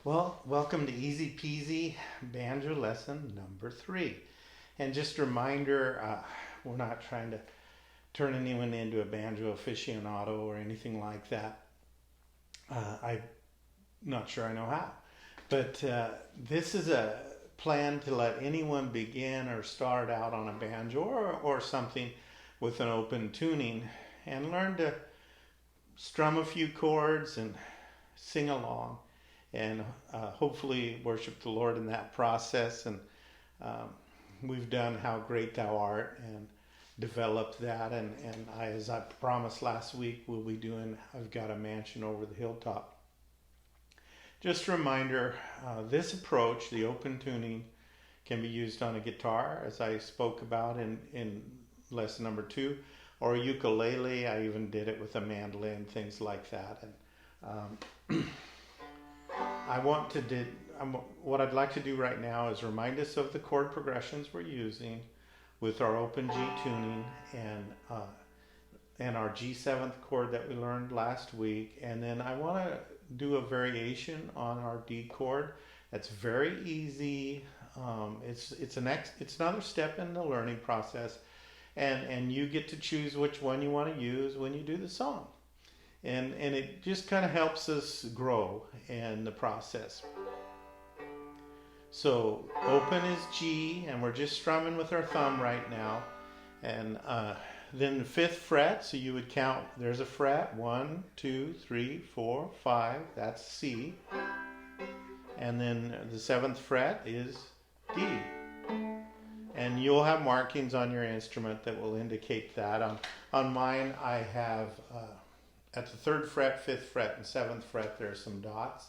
Well, welcome to Easy Peasy Banjo lesson number 3. And just a reminder, we're not trying to turn anyone into a banjo aficionado or anything like that. I'm not sure I know how. But this is a plan to let anyone begin or start out on a banjo or something with an open tuning and learn to strum a few chords and sing along and hopefully worship the Lord in that process. And um, we've done How Great Thou Art and developed that. And as I promised last week, we'll be doing I've Got a Mansion Over the Hilltop. Just a reminder, this approach, the open tuning, can be used on a guitar, as I spoke about in lesson number 2, or a ukulele. I even did it with a mandolin, things like that. And what I'd like to do right now is remind us of the chord progressions we're using with our open G tuning and our G7th chord that we learned last week. And then I want to do a variation on our D chord. That's very easy. It's another step in the learning process, and you get to choose which one you want to use when you do the song. And it just kind of helps us grow in the process. So open is G, and we're just strumming with our thumb right now. And then the 5th fret, so you would count, there's a fret, 1, 2, 3, 4, 5, that's C. And then the 7th fret is D. And you'll have markings on your instrument that will indicate that. On mine, I have at the 3rd fret, 5th fret, and 7th fret, there are some dots.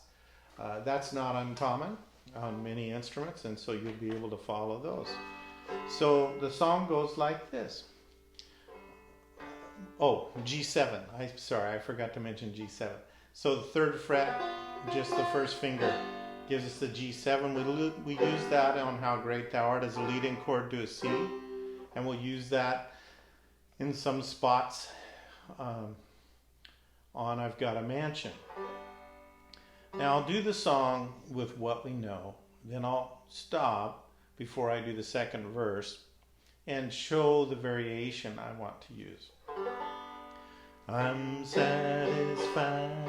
That's not uncommon on many instruments, and so you'll be able to follow those. So the song goes like this. Oh, G7. Sorry, I forgot to mention G7. So the 3rd fret, just the first finger, gives us the G7. We use that on How Great Thou Art as a leading chord to a C, and we'll use that in some spots on I've Got a Mansion. Now I'll do the song with what we know, then I'll stop before I do the 2nd verse and show the variation I want to use. I'm satisfied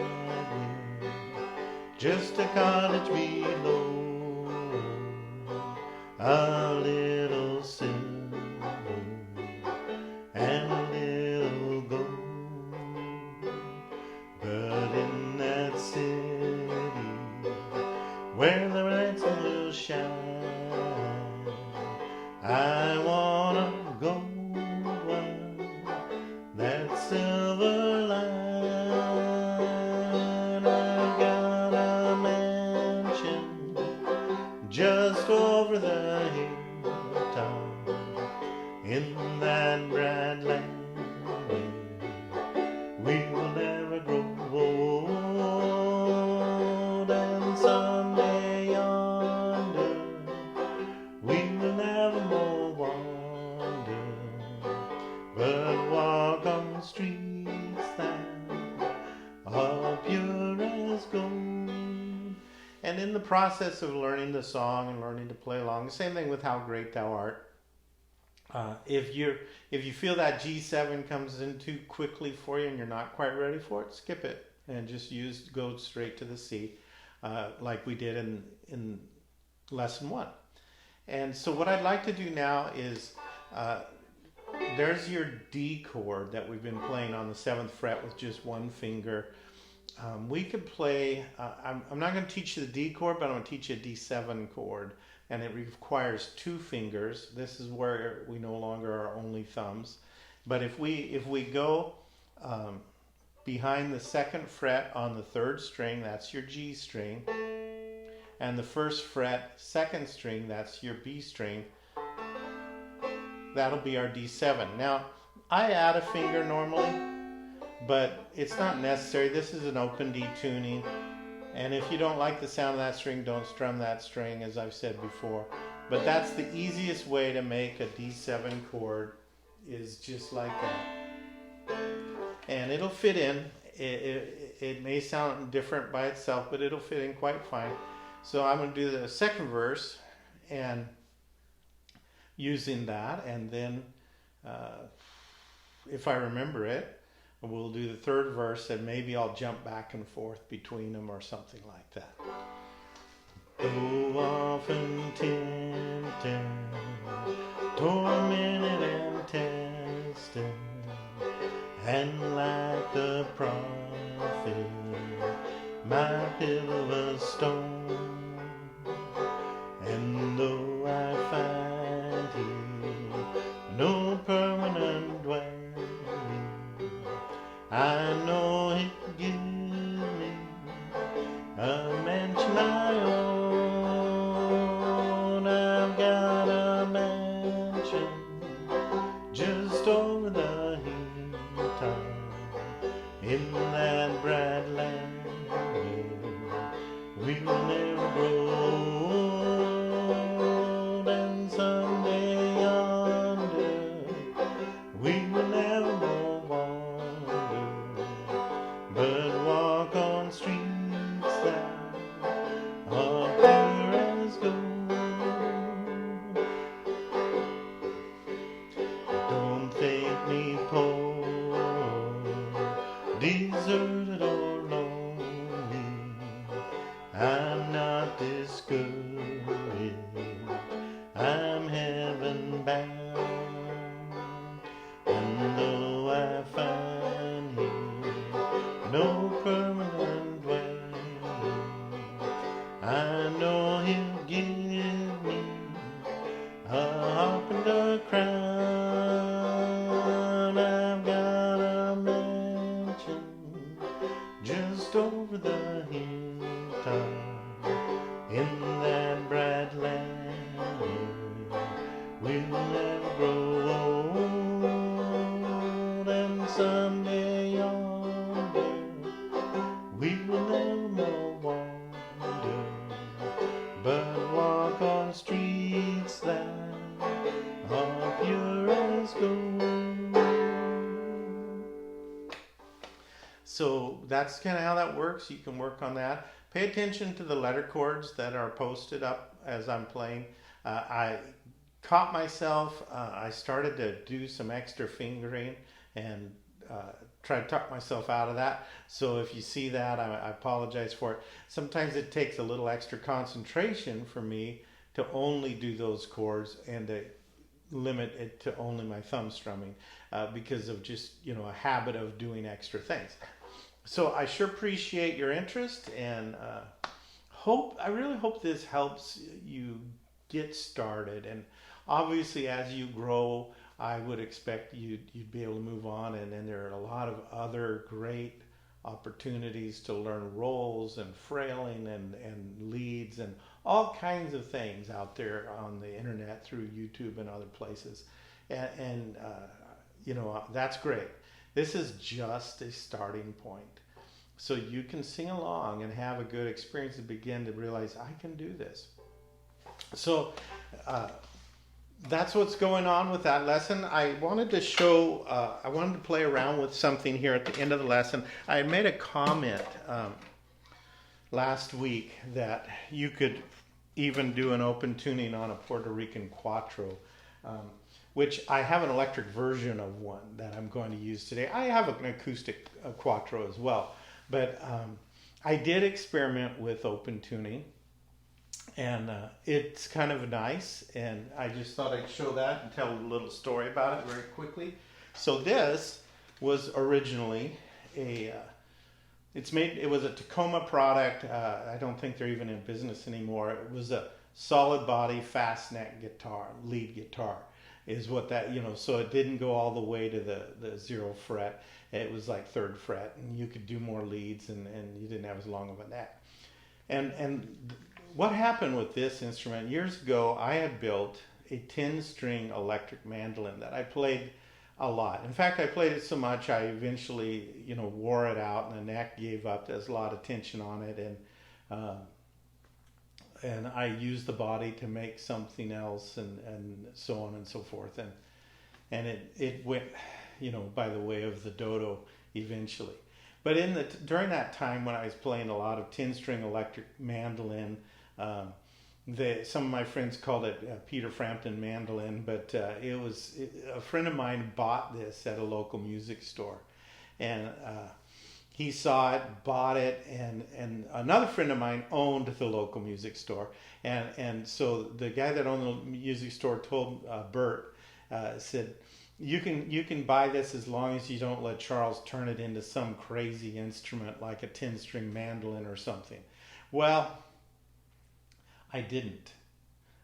with just a cottage below, a little silver and a little gold. But in that city where the ransom will shine, I wanna go that silver line. I've got a mansion just over the hilltop in that bright land where we will never grow old, and someday yonder we will never more wander, but walk on the streets that are pure as gold. And in the process of learning the song and learning to play along, the same thing with How Great Thou Art. If you feel that G7 comes in too quickly for you and you're not quite ready for it, skip it and just go straight to the C, like we did in lesson 1. And so what I'd like to do now is there's your D chord that we've been playing on the 7th fret with just one finger. We could play, I'm not going to teach you the D chord, but I'm going to teach you a D7 chord, and it requires 2 fingers. This is where we no longer are only thumbs. But if we go behind the 2nd fret on the 3rd string, that's your G string, and the 1st fret, 2nd string, that's your B string, that'll be our D7. Now, I add a finger normally, but it's not necessary. This is an open D tuning, and if you don't like the sound of that string, don't strum that string, as I've said before. But that's the easiest way to make a D7 chord, is just like that. And it'll fit in. It may sound different by itself, but it'll fit in quite fine. So I'm going to do the second verse and using that, and then if I remember it, we'll do the third verse, and maybe I'll jump back and forth between them or something like that. Though often tempted, tormented and tested, and like the prophet, my pillow was stone. And though I find here no permanent dwelling, I know He'll give me a mansion my own. I've got a mansion just over the hilltop in that bright land where we will never grow old, and someday yonder we will never more wander, but walk on streets that are pure as gold. Don't think me poor, deserted or lonely. I'm not discouraged, I'm heaven bound. And though I find here no permanent dwelling, I know He'll give me a harp and a crown. I've got a mansion just over the hilltop in that bright land we'll never grow old, and someday yonder we will never more wander, but walk on streets that are pure as gold. So that's kind of how that works. You can work on that. Pay attention to the letter chords that are posted up as I'm playing. I caught myself. I started to do some extra fingering and try to tuck myself out of that. So if you see that, I apologize for it. Sometimes it takes a little extra concentration for me to only do those chords and to limit it to only my thumb strumming because of just, a habit of doing extra things. So I sure appreciate your interest, and I really hope this helps you get started. And obviously, as you grow, I would expect you'd be able to move on, and then there are a lot of other great opportunities to learn rolls and frailing and leads and all kinds of things out there on the internet through YouTube and other places. And that's great. This is just a starting point. So you can sing along and have a good experience and begin to realize, I can do this. So that's what's going on with that lesson. I wanted to play around with something here at the end of the lesson. I had made a comment last week that you could even do an open tuning on a Puerto Rican cuatro, which I have an electric version of one that I'm going to use today. I have an acoustic cuatro as well, but I did experiment with open tuning, and it's kind of nice, and I just thought I'd show that and tell a little story about it very quickly. So this was originally it was a Tacoma product. I don't think they're even in business anymore. It was a solid body, fast neck guitar, lead guitar is what that, so it didn't go all the way to the 0 fret. It was like 3rd fret, and you could do more leads, and you didn't have as long of a neck. And what happened with this instrument, years ago, I had built a 10-string electric mandolin that I played a lot. In fact, I played it so much I eventually, wore it out, and the neck gave up. There's a lot of tension on it, and I used the body to make something else, and so on and so forth, and it went, by the way of the dodo eventually. But during that time when I was playing a lot of 10-string electric mandolin, Some of my friends called it Peter Frampton mandolin, but a friend of mine bought this at a local music store, and he saw it, bought it, and another friend of mine owned the local music store, and so the guy that owned the music store told Bert, said, you can buy this as long as you don't let Charles turn it into some crazy instrument like a 10-string mandolin or something. Well, I didn't.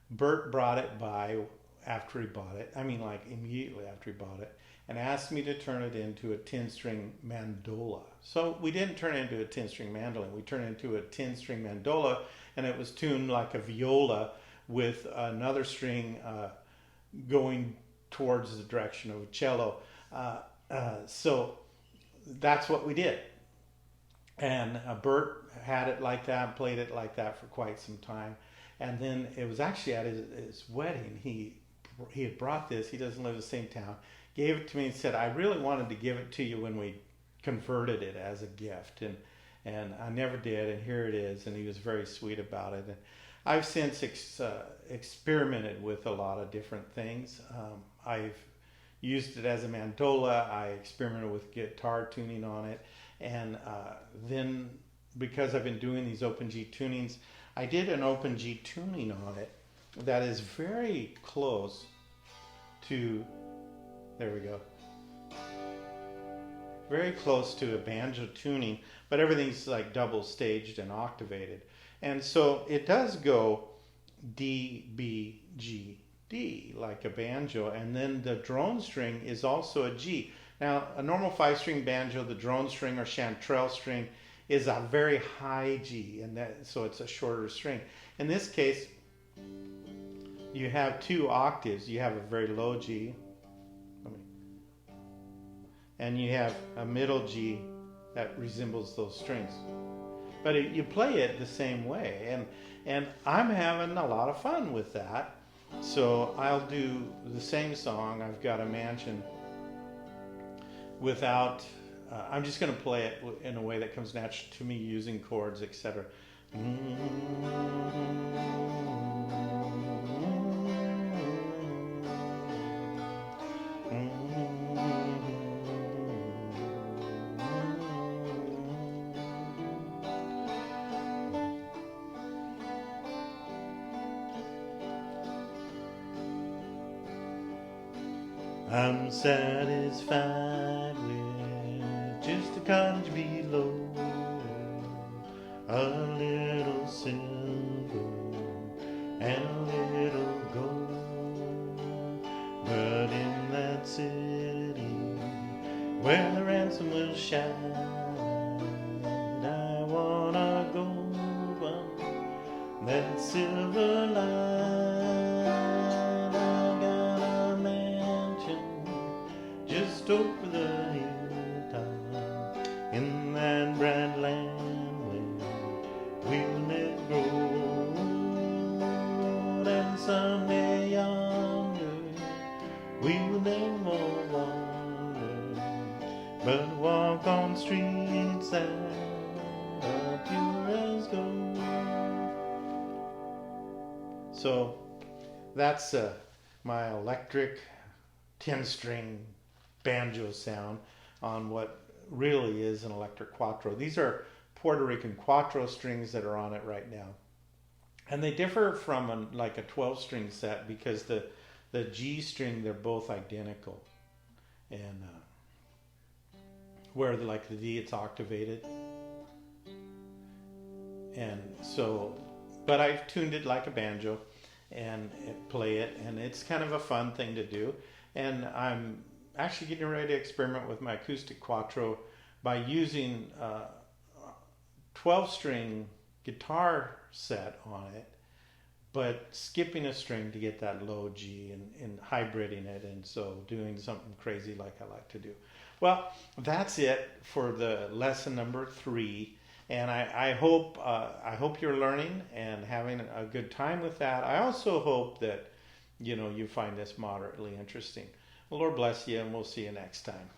Bert brought it by after he bought it. I mean, like immediately after he bought it, and asked me to turn it into a 10-string mandola. So we didn't turn it into a 10-string mandolin. We turned it into a 10-string mandola, and it was tuned like a viola with another string going towards the direction of a cello. So that's what we did. And Bert had it like that, played it like that for quite some time. And then it was actually at his wedding. He had brought this. He doesn't live in the same town. Gave it to me and said, I really wanted to give it to you when we converted it as a gift. And I never did, and here it is. And he was very sweet about it. And I've since experimented with a lot of different things. I've used it as a mandola. I experimented with guitar tuning on it. And then, because I've been doing these open G tunings, I did an open G tuning on it that is very close to, there we go, very close to a banjo tuning, but everything's like double staged and octavated. And so it does go D, B, G, D, like a banjo, and then the drone string is also a G. Now, a normal 5-string banjo, the drone string or chanterelle string is a very high G, and so it's a shorter string. In this case, you have 2 octaves. You have a very low G, and you have a middle G that resembles those strings. But you play it the same way, and I'm having a lot of fun with that. So I'll do the same song. I've got a mansion without, I'm just going to play it in a way that comes natural to me using chords, etc. I'm satisfied with just a cottage below, a little silver and a little gold. But in that city where the ransom will shine, I want a gold one, that silver line. Just over the hilltop, in that bright land where we'll let grow. And someday yonder we will no more wander, but walk on streets that are pure as gold. So that's my electric 10-string banjo sound on what really is an electric quattro. These are Puerto Rican quattro strings that are on it right now, and they differ from a 12-string set because the G string, they're both identical, and where the D, it's octavated, and so, but I've tuned it like a banjo and play it, and it's kind of a fun thing to do. And I'm actually getting ready to experiment with my acoustic quattro by using a 12-string guitar set on it, but skipping a string to get that low G and hybriding it, and so doing something crazy like I like to do. Well, that's it for the lesson number 3, and I hope you're learning and having a good time with that. I also hope that you find this moderately interesting. Well, Lord bless you, and we'll see you next time.